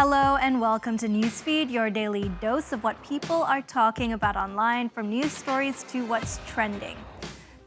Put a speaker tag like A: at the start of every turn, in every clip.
A: Hello and welcome to Newsfeed, your daily dose of what people are talking about online, from news stories to what's trending.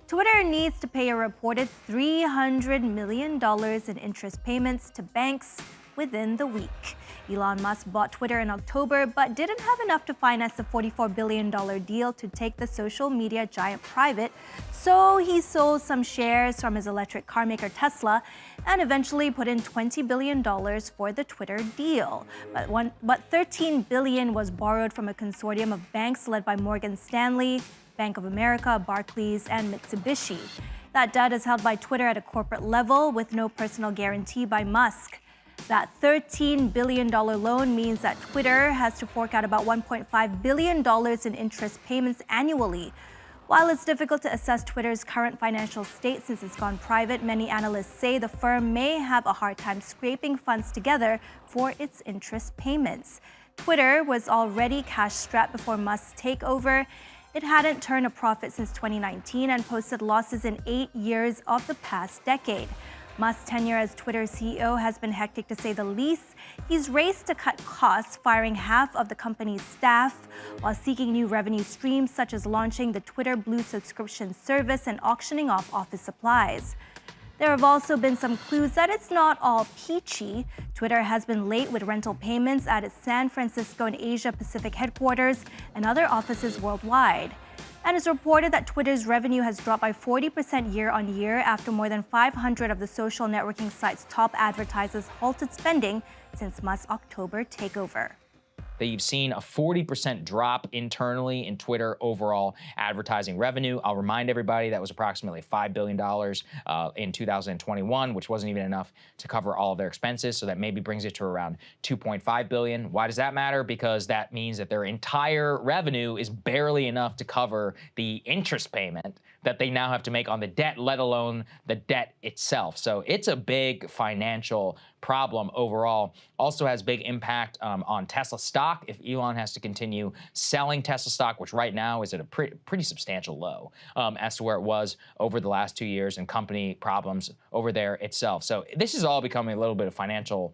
A: Twitter needs to pay a reported $300 million in interest payments to banks within the week. Elon Musk bought Twitter in October, but didn't have enough to finance the $44 billion deal to take the social media giant private, so he sold some shares from his electric car maker Tesla and eventually put in $20 billion for the Twitter deal. But $13 billion was borrowed from a consortium of banks led by Morgan Stanley, Bank of America, Barclays, and Mitsubishi. That debt is held by Twitter at a corporate level with no personal guarantee by Musk. That $13 billion loan means that Twitter has to fork out about $1.5 billion in interest payments annually. While it's difficult to assess Twitter's current financial state since it's gone private, many analysts say the firm may have a hard time scraping funds together for its interest payments. Twitter was already cash-strapped before Musk's takeover. It hadn't turned a profit since 2019 and posted losses in 8 years of the past decade. Musk's tenure as Twitter CEO has been hectic to say the least. He's raced to cut costs, firing half of the company's staff, while seeking new revenue streams such as launching the Twitter Blue subscription service and auctioning off office supplies. There have also been some clues that it's not all peachy. Twitter has been late with rental payments at its San Francisco and Asia Pacific headquarters and other offices worldwide. And it's reported that Twitter's revenue has dropped by 40% year on year after more than 500 of the social networking site's top advertisers halted spending since Musk's October takeover.
B: That you've seen a 40% drop internally in Twitter overall advertising revenue. I'll remind everybody that was approximately $5 billion in 2021, which wasn't even enough to cover all of their expenses. So that maybe brings it to around $2.5 billion. Why does that matter? Because that means that their entire revenue is barely enough to cover the interest payment that they now have to make on the debt, let alone the debt itself. So it's a big financial problem overall. Also has big impact on Tesla stock. If Elon has to continue selling Tesla stock, which right now is at a pretty substantial low as to where it was over the last 2 years, and company problems over there itself. So this is all becoming a little bit of financial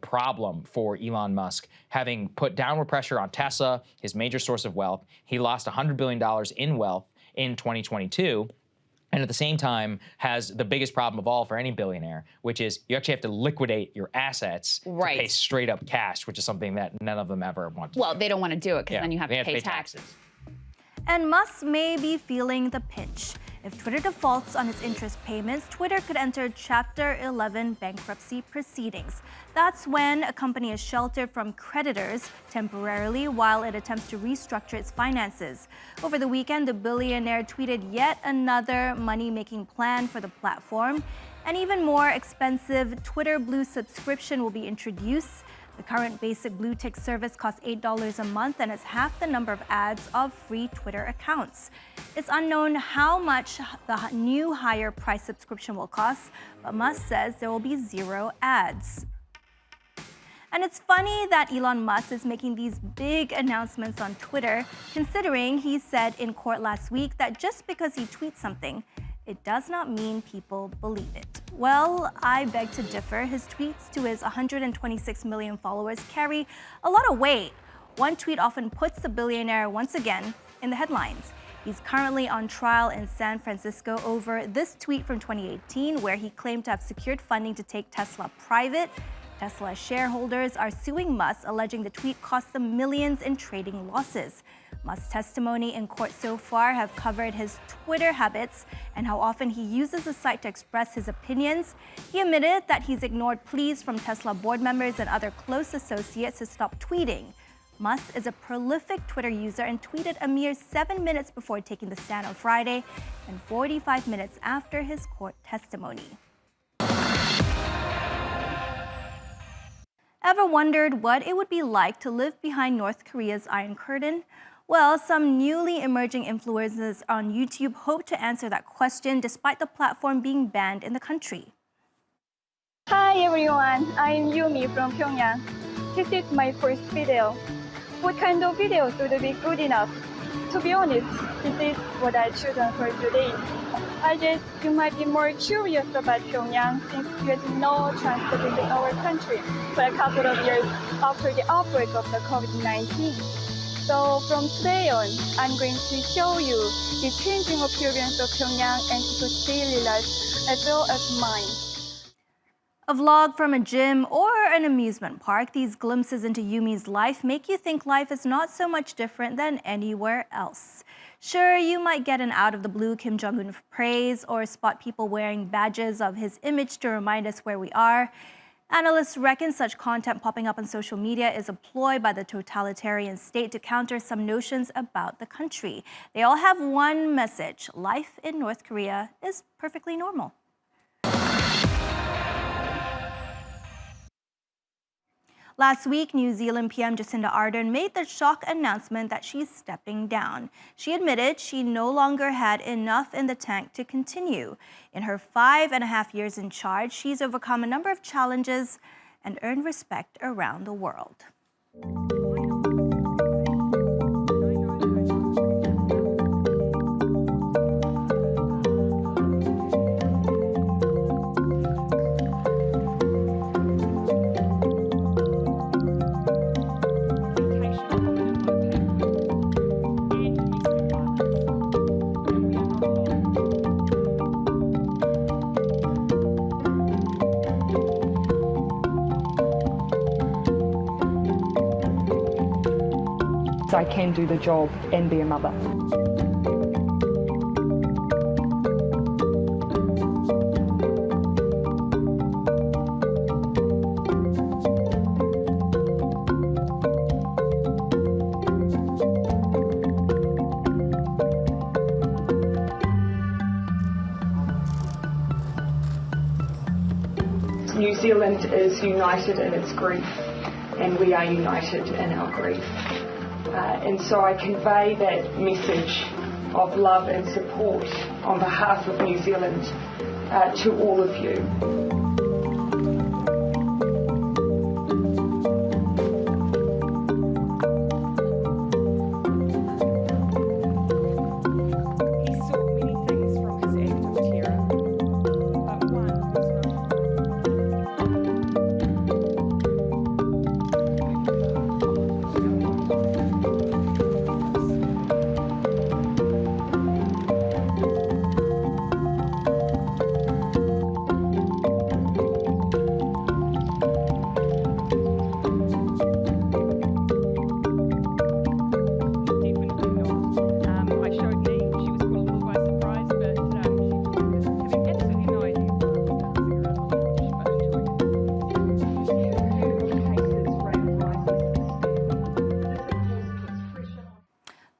B: problem for Elon Musk, having put downward pressure on Tesla, his major source of wealth. He lost $100 billion in wealth in 2022. And at the same time has the biggest problem of all for any billionaire, which is you actually have to liquidate your assets to pay straight up cash, which is something that none of them ever want to do.
C: Well, they don't want to do it because then you have to pay taxes.
A: And Musk may be feeling the pinch. If Twitter defaults on its interest payments, Twitter could enter Chapter 11 bankruptcy proceedings. That's when a company is sheltered from creditors temporarily while it attempts to restructure its finances. Over the weekend, the billionaire tweeted yet another money-making plan for the platform. An even more expensive Twitter Blue subscription will be introduced. The current basic blue tick service costs $8 a month and has half the number of ads of free Twitter accounts. It's unknown how much the new higher price subscription will cost, but Musk says there will be 0 ads. And it's funny that Elon Musk is making these big announcements on Twitter, considering he said in court last week that just because he tweets something, it does not mean people believe it. Well, I beg to differ. His tweets to his 126 million followers carry a lot of weight. One tweet often puts the billionaire once again in the headlines. He's currently on trial in San Francisco over this tweet from 2018, where he claimed to have secured funding to take Tesla private. Tesla shareholders are suing Musk, alleging the tweet cost them millions in trading losses. Musk's testimony in court so far have covered his Twitter habits and how often he uses the site to express his opinions. He admitted that he's ignored pleas from Tesla board members and other close associates to stop tweeting. Musk is a prolific Twitter user and tweeted a mere 7 minutes before taking the stand on Friday and 45 minutes after his court testimony. Ever wondered what it would be like to live behind North Korea's Iron Curtain? Well, some newly emerging influencers on YouTube hope to answer that question despite the platform being banned in the country.
D: Hi everyone, I'm Yumi from Pyongyang. This is my first video. What kind of videos would be good enough? to be honest, this is what I chosen for today. I guess you might be more curious about Pyongyang since there's no transport in our country for a couple of years after the outbreak of the COVID-19. So from today on, I'm going to show you the changing appearance of Pyongyang and people's daily life as well as mine.
A: A vlog from a gym or an amusement park, these glimpses into Yumi's life make you think life is not so much different than anywhere else. Sure, you might get an out-of-the-blue Kim Jong-un praise or spot people wearing badges of his image to remind us where we are. Analysts reckon such content popping up on social media is a ploy by the totalitarian state to counter some notions about the country. They all have one message: life in North Korea is perfectly normal. Last week, New Zealand PM Jacinda Ardern made the shock announcement that she's stepping down. She admitted she no longer had enough in the tank to continue. In her 5.5 years in charge, she's overcome a number of challenges and earned respect around the world.
E: So I can do the job and be a mother. New Zealand is united in its grief, and we are united in our grief. And so I convey that message of love and support on behalf of New Zealand to all of you. He sought many things from his act of terror, but one was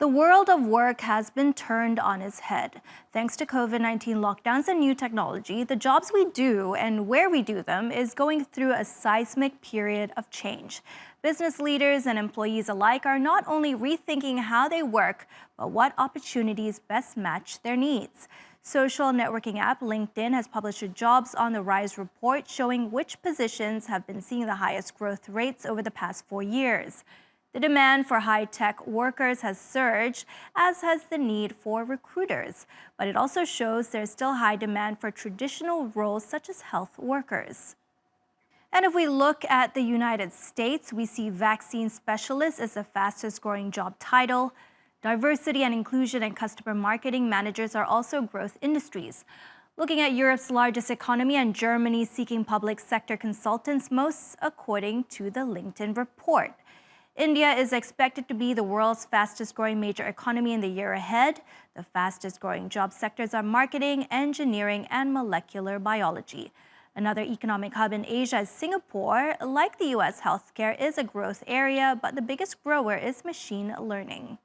A: The world of work has been turned on its head. Thanks to COVID-19 lockdowns and new technology, the jobs we do and where we do them is going through a seismic period of change. Business leaders and employees alike are not only rethinking how they work, but what opportunities best match their needs. Social networking app LinkedIn has published a Jobs on the Rise report showing which positions have been seeing the highest growth rates over the past 4 years. The demand for high-tech workers has surged, as has the need for recruiters. But it also shows there's still high demand for traditional roles such as health workers. And if we look at the United States, we see vaccine specialist as the fastest growing job title. Diversity and inclusion and customer marketing managers are also growth industries. Looking at Europe's largest economy and Germany seeking public sector consultants, most according to the LinkedIn report. India is expected to be the world's fastest growing major economy in the year ahead. The fastest growing job sectors are marketing, engineering, and molecular biology. Another economic hub in Asia is Singapore. Like the US, healthcare is a growth area, but the biggest grower is machine learning.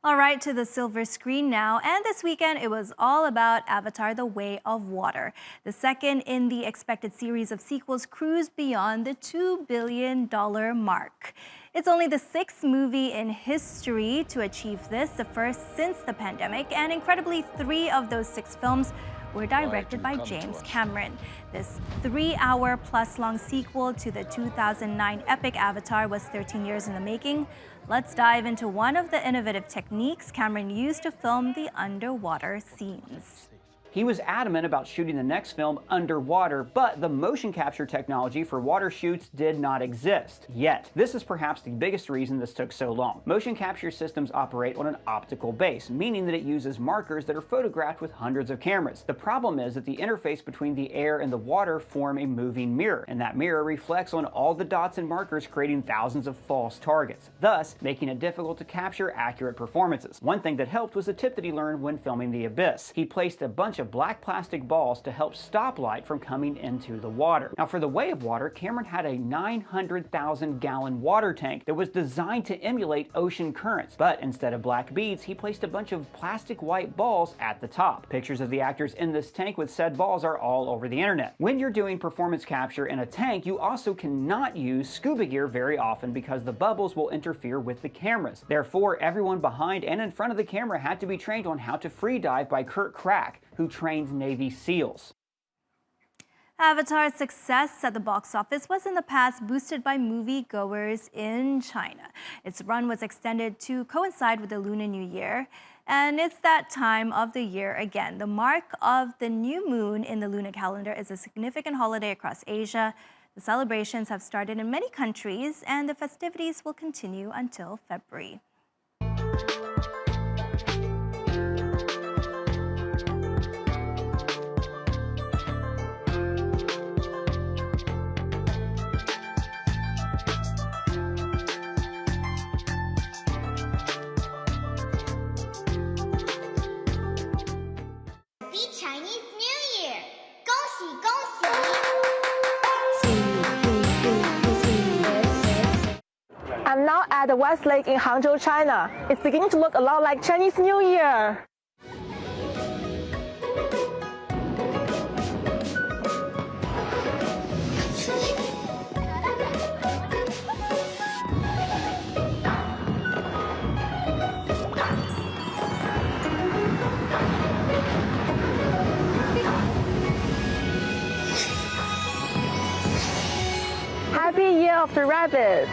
A: All right, to the silver screen now. And this weekend, it was all about Avatar: The Way of Water. The second in the expected series of sequels cruised beyond the $2 billion mark. It's only the 6th movie in history to achieve this, the first since the pandemic. And incredibly, 3 of those 6 films were directed by James Cameron. This 3-hour-plus-long sequel to the 2009 epic Avatar was 13 years in the making. Let's dive into one of the innovative techniques Cameron used to film the underwater scenes.
F: He was adamant about shooting the next film underwater, but the motion capture technology for water shoots did not exist yet. This is perhaps the biggest reason this took so long. Motion capture systems operate on an optical base, meaning that it uses markers that are photographed with hundreds of cameras. The problem is that the interface between the air and the water form a moving mirror, and that mirror reflects on all the dots and markers, creating thousands of false targets, thus making it difficult to capture accurate performances. One thing that helped was a tip that he learned when filming The Abyss. He placed a bunch of black plastic balls to help stop light from coming into the water. Now, for The Way of Water, Cameron had a 900,000-gallon water tank that was designed to emulate ocean currents, but instead of black beads, he placed a bunch of plastic white balls at the top. Pictures of the actors in this tank with said balls are all over the internet. When you're doing performance capture in a tank, you also cannot use scuba gear very often because the bubbles will interfere with the cameras. Therefore, everyone behind and in front of the camera had to be trained on how to free dive by Kurt Crack, who trains Navy SEALs.
A: Avatar's success at the box office was in the past boosted by moviegoers in China. Its run was extended to coincide with the Lunar New Year, and it's that time of the year again. The mark of the new moon in the lunar calendar is a significant holiday across Asia. The celebrations have started in many countries, and the festivities will continue until February.
G: Chinese New Year! 恭喜恭喜!
H: I'm now at the West Lake in Hangzhou, China. It's beginning to look a lot like Chinese New Year. Happy Year of the Rabbit!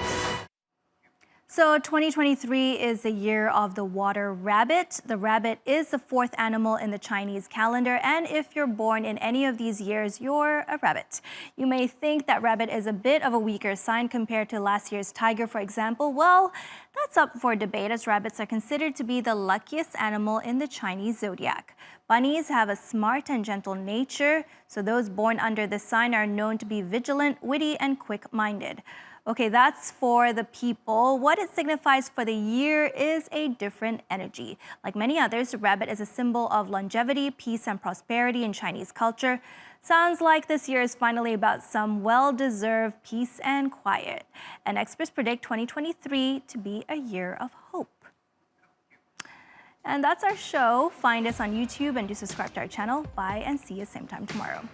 A: So 2023 is the year of the water rabbit. The rabbit is the fourth animal in the Chinese calendar, and if you're born in any of these years, you're a rabbit. You may think that rabbit is a bit of a weaker sign compared to last year's tiger, for example. Well, that's up for debate, as rabbits are considered to be the luckiest animal in the Chinese zodiac. Bunnies have a smart and gentle nature, so those born under this sign are known to be vigilant, witty, and quick-minded. Okay, that's for the people. What it signifies for the year is a different energy. Like many others, the rabbit is a symbol of longevity, peace, and prosperity in Chinese culture. Sounds like this year is finally about some well-deserved peace and quiet. And experts predict 2023 to be a year of hope. And that's our show. Find us on YouTube and do subscribe to our channel. Bye, and see you same time tomorrow.